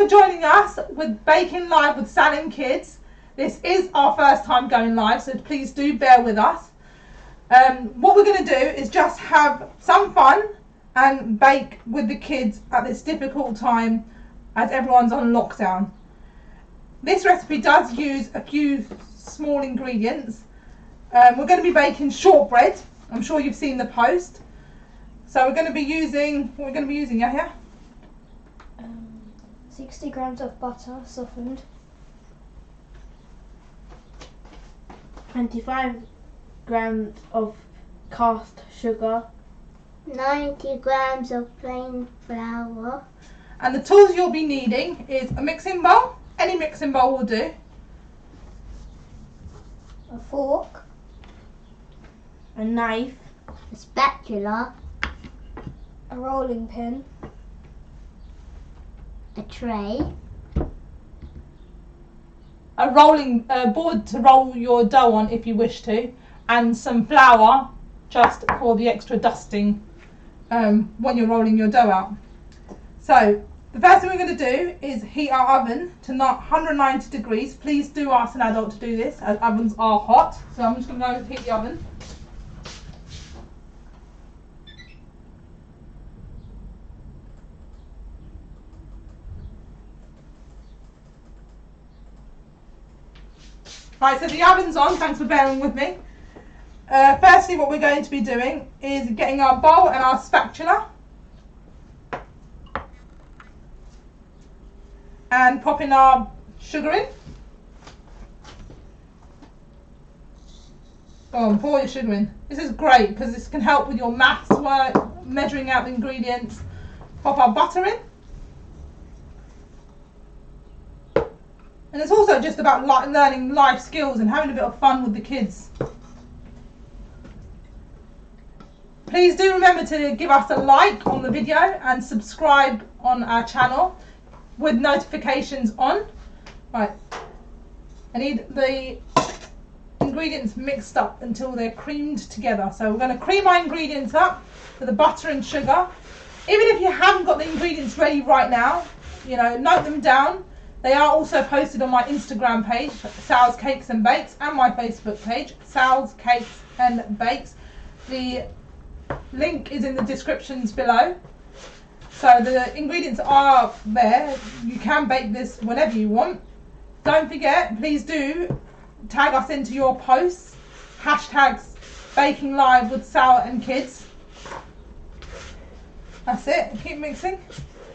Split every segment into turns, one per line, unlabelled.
for joining us with Baking Live with Sal and Kids. This is our first time going live, so please do bear with us. What we're going to do is just have some fun and bake with the kids at this difficult time as everyone's on lockdown. This recipe does use a few small ingredients. We're going to be baking shortbread. I'm sure you've seen the post. So we're going to be using, what we're going to be using, Yahya?
60 grams of butter, softened.
25 grams of cast sugar.
90 grams of plain flour.
And the tools you'll be needing is a mixing bowl. Any mixing bowl will do.
A fork.
A knife.
A spatula.
A rolling pin.
A tray.
A rolling board to roll your dough on if you wish to. And some flour just for the extra dusting when you're rolling your dough out. So the first thing we're going to do is heat our oven to 190 degrees. Please do ask an adult to do this as ovens are hot. So I'm just going to go heat the oven. Right, so the oven's on, thanks for bearing with me. Firstly, what we're going to be doing is getting our bowl and our spatula and popping our sugar in. Go on, pour your sugar in. This is great because this can help with your maths work, measuring out the ingredients. Pop our butter in. And it's also just about learning life skills and having a bit of fun with the kids. Please do remember to give us a like on the video and subscribe on our channel with notifications on. Right, I need the ingredients mixed up until they're creamed together. So we're going to cream our ingredients up with the butter and sugar. Even if you haven't got the ingredients ready right now, you know, note them down. They are also posted on my Instagram page, Sal's Cakes and Bakes, and my Facebook page, Sal's Cakes and Bakes. The link is in the descriptions below. So the ingredients are there. You can bake this whenever you want. Don't forget, please do tag us into your posts. Hashtags Baking Live with Sal and Kids. That's it. Keep mixing.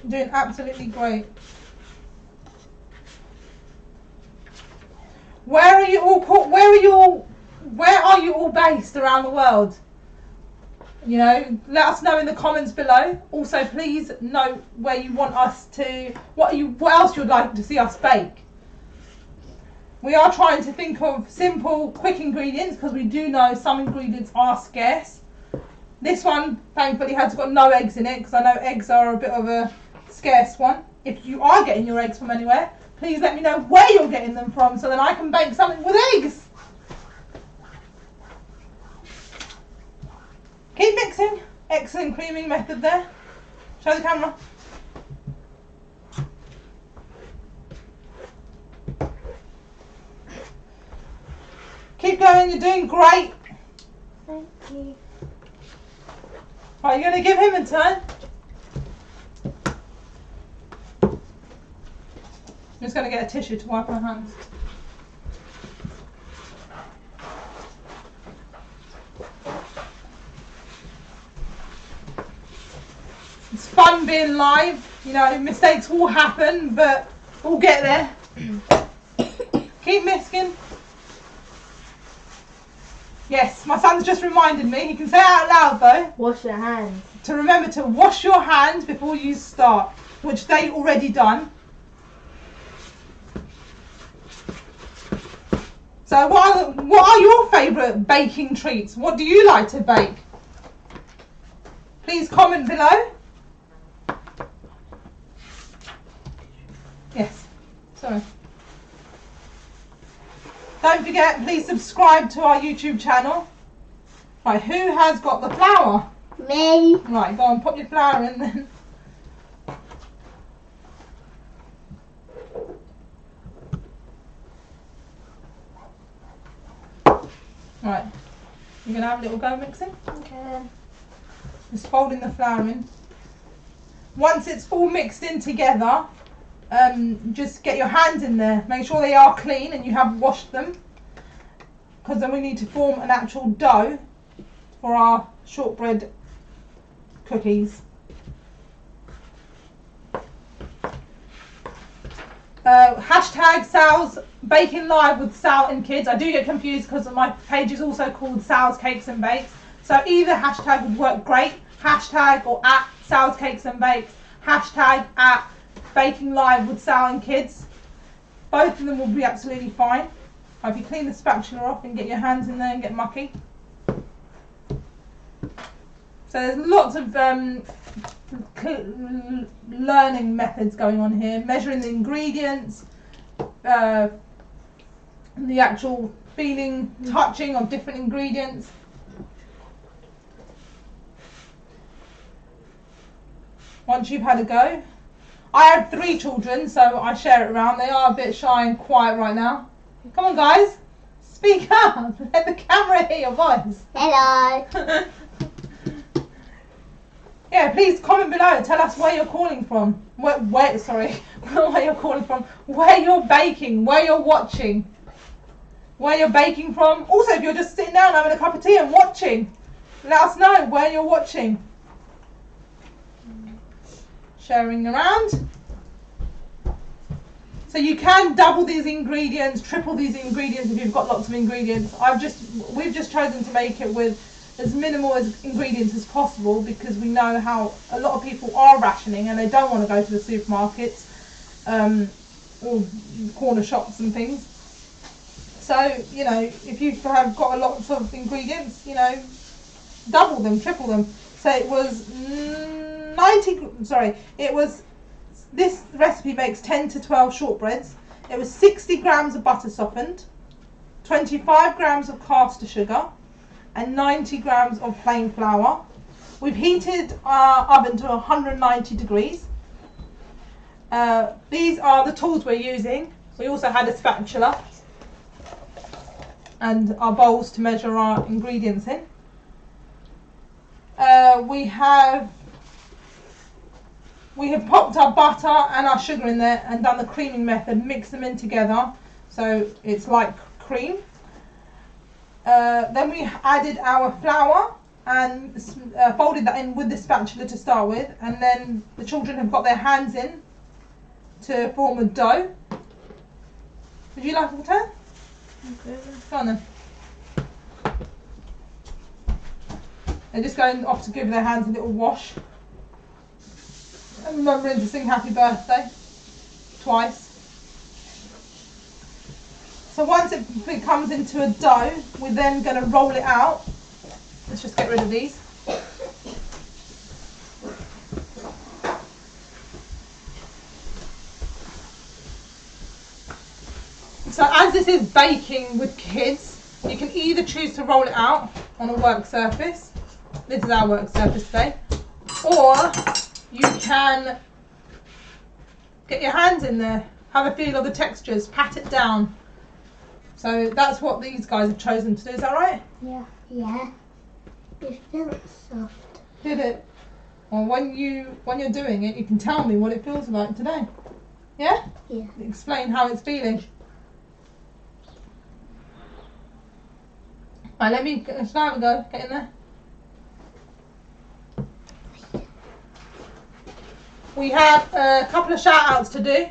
You're doing absolutely great. Where are you all based around the world? You know, let us know in the comments below. Also, please note where you want us to, what else you'd like to see us bake. We are trying to think of simple, quick ingredients because we do know some ingredients are scarce. This one, thankfully, has got no eggs in it because I know eggs are a bit of a scarce one. If you are getting your eggs from anywhere, please let me know where you're getting them from so then I can bake something with eggs. Keep mixing. Excellent creaming method there. Show the camera. Keep going, you're doing great.
Thank you.
Right, you're going to give him a turn. I'm just going to get a tissue to wipe our hands. It's fun being live, you know, mistakes will happen, but we'll get there. Keep mixing. Yes, my son's just reminded me, he can say it out loud though.
Wash your hands.
To remember to wash your hands before you start, which they already done. So what are your favourite baking treats? What do you like to bake? Please comment below. Yes, sorry. Don't forget, please subscribe to our YouTube channel. Right, who has got the flour?
Me.
Right, go on, put your flour in then. Right, you're going to have a little go mixing.
Okay then.
Just folding the flour in. Once it's all mixed in together, just get your hands in there. Make sure they are clean and you have washed them, because then we need to form an actual dough for our shortbread cookies. Hashtag Sal's Baking Live with Sal and Kids. I do get confused because my page is also called Sal's Cakes and Bakes. So either hashtag would work great. Hashtag or at Sal's Cakes and Bakes. Hashtag at Baking Live with Sal and Kids. Both of them will be absolutely fine. If you clean the spatula off and get your hands in there and get mucky. So there's lots of learning methods going on here. Measuring the ingredients, the actual feeling, touching of different ingredients. Once you've had a go. I have 3 children, so I share it around. They are a bit shy and quiet right now. Come on guys, speak up. Let the camera hear your voice.
Hello.
Yeah, please comment below. Tell us where you're calling from. Where sorry, where you're calling from. Where you're baking. Where you're watching. Where you're baking from. Also, if you're just sitting down having a cup of tea and watching, let us know where you're watching. Sharing around. So you can double these ingredients, triple these ingredients if you've got lots of ingredients. We've just chosen to make it with as minimal as ingredients as possible, because we know how a lot of people are rationing and they don't want to go to the supermarkets or corner shops and things. So, you know, if you have got a lot of ingredients, you know, double them, triple them. So it was this recipe makes 10 to 12 shortbreads. It was 60 grams of butter softened, 25 grams of caster sugar, and 90 grams of plain flour. We've heated our oven to 190 degrees. These are the tools we're using. We also had a spatula and our bowls to measure our ingredients in. We have popped our butter and our sugar in there and done the creaming method, mixed them in together so it's like cream. Then we added our flour and folded that in with the spatula to start with, and then the children have got their hands in to form a dough. Would you like water?
Okay.
Go on then. They're just going off to give their hands a little wash. And remembering to sing happy birthday twice. So once it comes into a dough, we're then going to roll it out. Let's just get rid of these. So as this is baking with kids, you can either choose to roll it out on a work surface. This is our work surface today. Or you can get your hands in there, have a feel of the textures, pat it down. So that's what these guys have chosen to do. Is that right?
Yeah.
Yeah. It feels soft.
Did it? Well, when you're doing it, you can tell me what it feels like today. Yeah?
Yeah.
Explain how it's feeling. Right, let's have a go. Get in there. We have a couple of shout outs to do.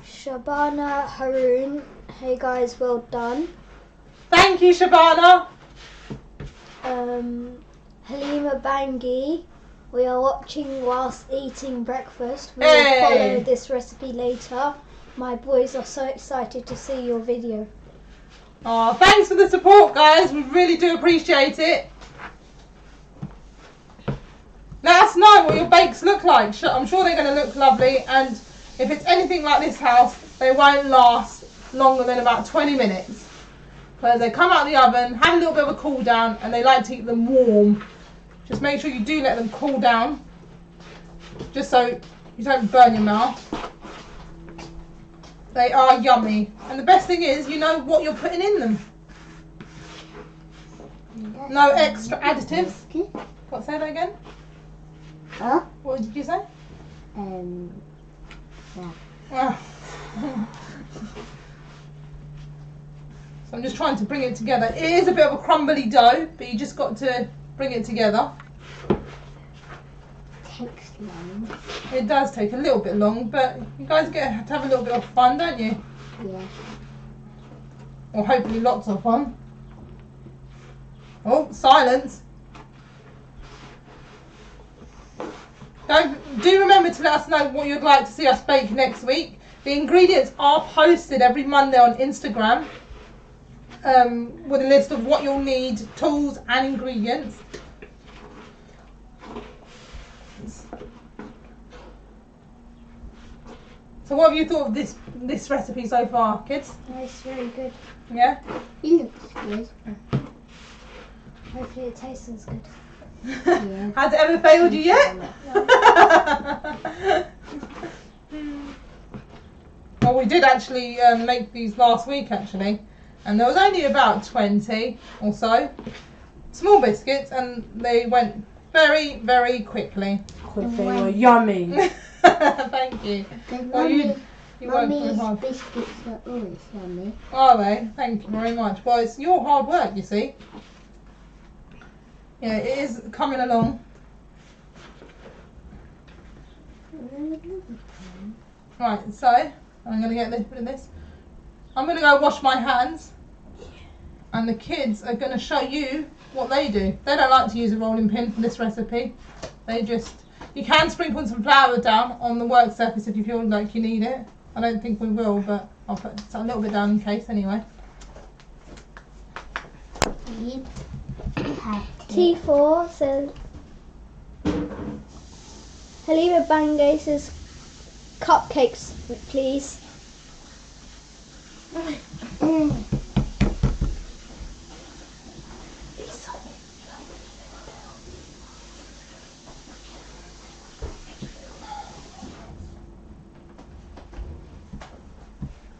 Shabana Haroon, hey guys, well done.
Thank you, Shabana.
Halima Bangi, we are watching whilst eating breakfast. We
Hey.
will follow this recipe later. My boys are so excited to see your video.
Oh, thanks for the support, guys. We really do appreciate it. Let us know what your bakes look like. I'm sure they're going to look lovely, and if it's anything like this house, they won't last longer than about 20 minutes. Because they come out of the oven, have a little bit of a cool down, and they like to eat them warm. Just make sure you do let them cool down, just so you don't burn your mouth. They are yummy. And the best thing is, you know what you're putting in them. No extra additives. What, say that again?
Huh?
What did you say?
Yeah.
Ah. So I'm just trying to bring it together. It is a bit of a crumbly dough, but you just got to bring it together.
Takes long.
It does take a little bit long, but you guys have to have a little bit of fun, don't you?
Yeah.
Or hopefully lots of fun. Oh, silence. Do remember to let us know what you'd like to see us bake next week. The ingredients are posted every Monday on Instagram with a list of what you'll need, tools and ingredients. So what have you thought of this recipe so far, kids?
It's very good.
Yeah?
It looks good.
Hopefully it tastes as good.
Yeah.
Has it ever failed you yet? Well, we did actually make these last week actually, and there was only about 20 or so small biscuits, and they went very, very quickly.
They were yummy.
Thank you. Well, you worked very
Mummy's
hard.
biscuits are always yummy.
Are they? Thank you very much. Well, it's your hard work, you see. Yeah, it is coming along. Right, so I'm going to get rid of this. I'm going to go wash my hands, and the kids are going to show you what they do. They don't like to use a rolling pin for this recipe. You can sprinkle some flour down on the work surface if you feel like you need it. I don't think we will, but I'll put a little bit down in case anyway.
T4 says Halima Bangay says cupcakes, please.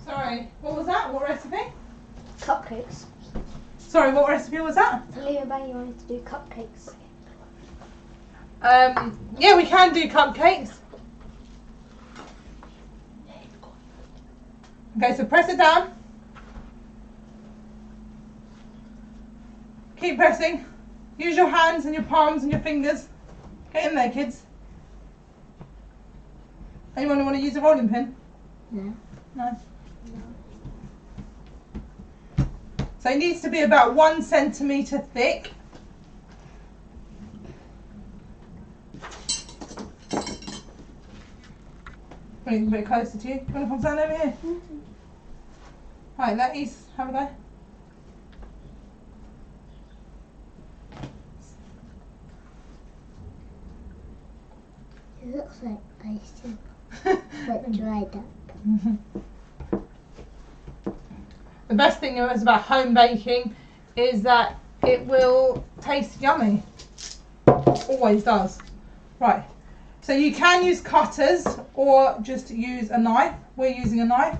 Sorry, what was that? What recipe?
Cupcakes.
Sorry, what recipe was that?
Halima Bangay wanted to do cupcakes.
Yeah, we can do cupcakes. Okay, so press it down. Keep pressing. Use your hands and your palms and your fingers. Get in there, kids. Anyone want to use a rolling pin?
No.
No. So it needs to be about 1 centimetre thick. Bring it a bit closer to you. You want to come stand over here? Right, let East have a go.
It looks like ice, but dried up.
The best thing is about home baking is that it will taste yummy. Always does. Right. So you can use cutters or just use a knife. We're using a knife.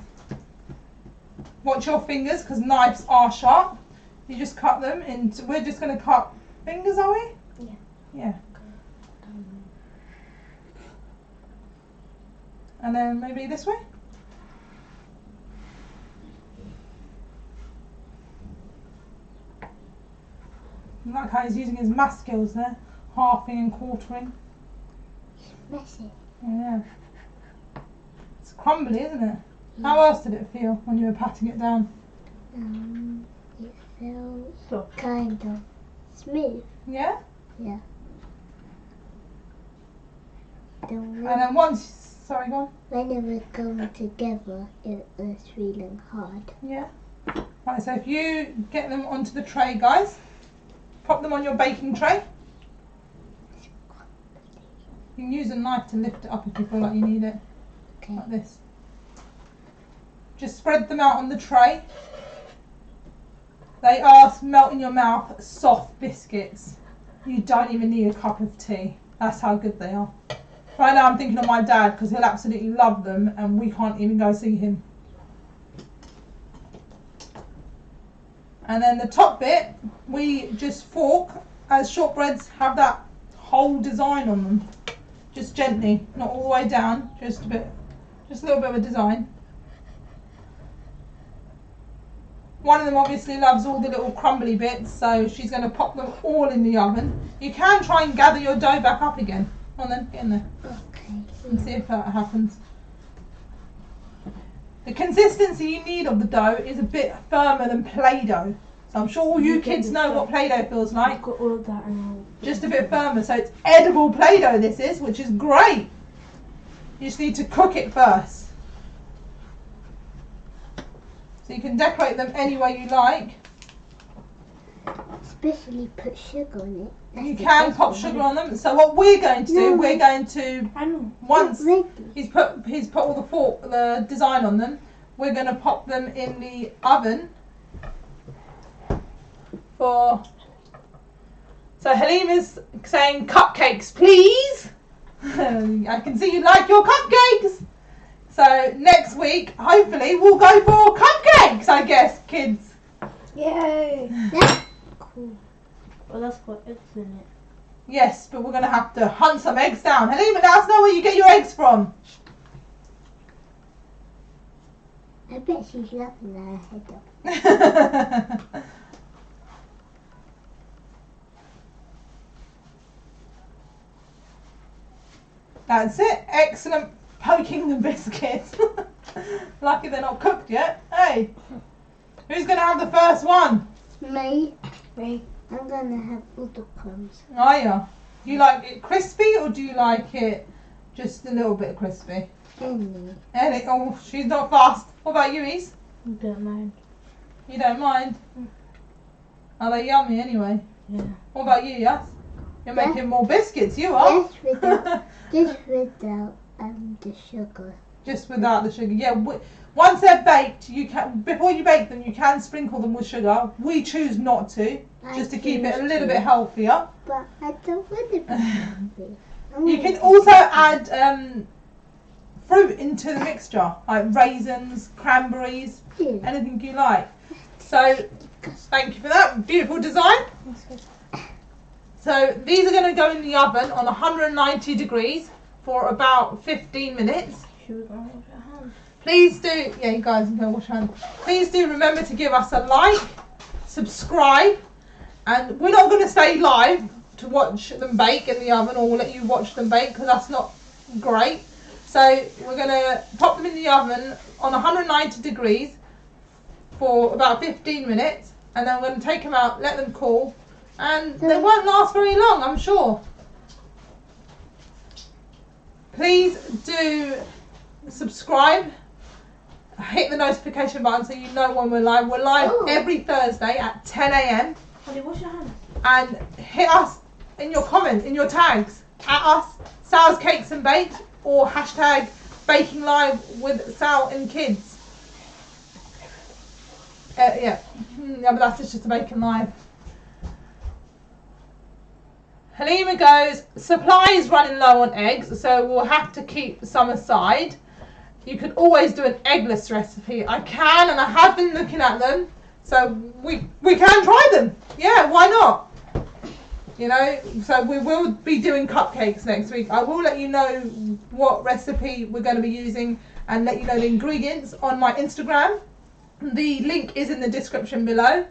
Watch your fingers because knives are sharp. You just cut them into, we're just going to cut fingers, are we?
Yeah.
Yeah. And then maybe this way. I like how he's using his math skills there. Halving and quartering.
Messy.
Yeah. It's crumbly, isn't it? How else did it feel when you were patting it down?
It feels
So.
kind of smooth.
Yeah?
Yeah.
And then once, sorry, go on.
When it was going together, it was feeling hard.
Yeah. Right, so if you get them onto the tray, guys, pop them on your baking tray. You can use a knife to lift it up if you feel like you need it.
Okay.
Like this. Just spread them out on the tray. They are melt in your mouth soft biscuits. You don't even need a cup of tea. That's how good they are. Right now I'm thinking of my dad because he'll absolutely love them and we can't even go see him. And then the top bit, we just fork, as shortbreads have that whole design on them. Just gently, not all the way down, just a little bit of a design. One of them obviously loves all the little crumbly bits, so she's going to pop them all in the oven. You can try and gather your dough back up again. Come on then, get in there.
Okay.
And see if that happens. The consistency you need of the dough is a bit firmer than Play-Doh. So I'm sure all you kids know what Play-Doh feels like.
I've got all of that and
Just a bit firmer. So it's edible Play-Doh this is, which is great. You just need to cook it first. So you can decorate them any way you like.
Especially put sugar on it. That's
You
the
can
best
pop
one.
sugar on them. So what we're going to do,
No.
we're going to
I know.
once
Ready.
he's put all the design on them, we're going to pop them in the oven for. So Halim is saying cupcakes, please. I can see you like your cupcakes. So next week, hopefully, we'll go for cupcakes, I guess, kids.
Yay!
Cool.
Well, that's got eggs in it.
Yes, but we're going to have to hunt some eggs down. Halim, let us know where you get your eggs from.
I bet she's laughing her head off.
That's it. Excellent poking the biscuits. Lucky they're not cooked yet. Hey, who's going to have the first one?
Me.
Me.
I'm gonna have all the crumbs.
Are you? Do you like it crispy or do you like it just a little bit crispy?
Any.
Oh, she's not fast. What about you, Ease?
I don't mind.
You don't mind? Are they yummy anyway?
Yeah.
What about you, Yas? You're
Yeah.
making more biscuits, you are.
Just without the sugar.
Just without the sugar. Yeah, once they're baked, you can, before you bake them, you can sprinkle them with sugar. We choose not to, just to keep it a little bit healthier.
But I don't want to be healthy.
You can also add fruit into the mixture, like raisins, cranberries, anything you like. So, thank you for that beautiful design. So these are going to go in the oven on 190 degrees for about 15 minutes.
Should we go and wash our hands?
Please do, yeah, you guys can go wash your hands. Please do remember to give us a like, subscribe, and we're not going to stay live to watch them bake in the oven or we'll let you watch them bake because that's not great. So we're going to pop them in the oven on 190 degrees for about 15 minutes and then we're going to take them out, let them cool, and they won't last very long, I'm sure. Please do subscribe, hit the notification button so you know when we're live. We're live every Thursday at 10 a.m.
Honey, wash your hands.
and hit us in your comments, in your tags, at us, Sal's Cakes and Bakes, or hashtag Baking Live with Sal and Kids. Yeah, but that's just a Baking Live. Halima goes, supply is running low on eggs, so we'll have to keep some aside. You could always do an eggless recipe. I can, and I have been looking at them, so we can try them. Yeah, why not? You know, so we will be doing cupcakes next week. I will let you know what recipe we're going to be using and let you know the ingredients on my Instagram. The link is in the description below.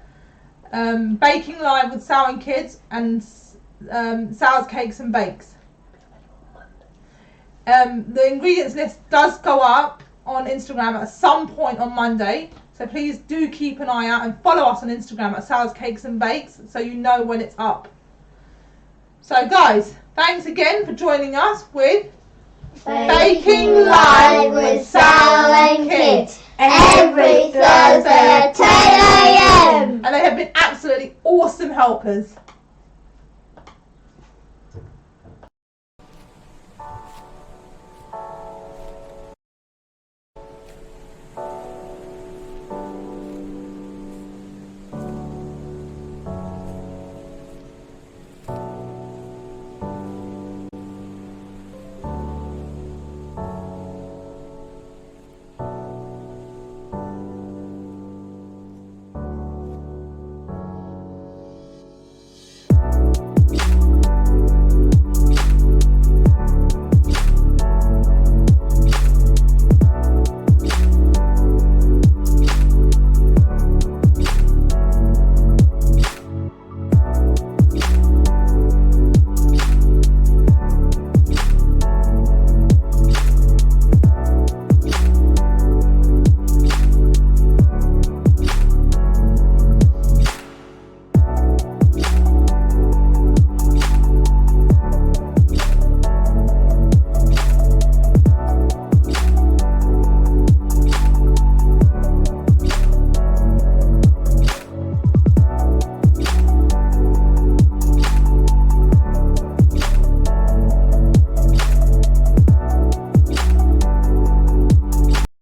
Baking Live with Sal and Kids and Sal's Cakes and Bakes. The ingredients list does go up on Instagram at some point on Monday, so please do keep an eye out and follow us on Instagram at Sal's Cakes and Bakes so you know when it's up. So guys, thanks again for joining us with Baking Live with Sal and Kids
Every Thursday at 10 a.m.
and they have been absolutely awesome helpers.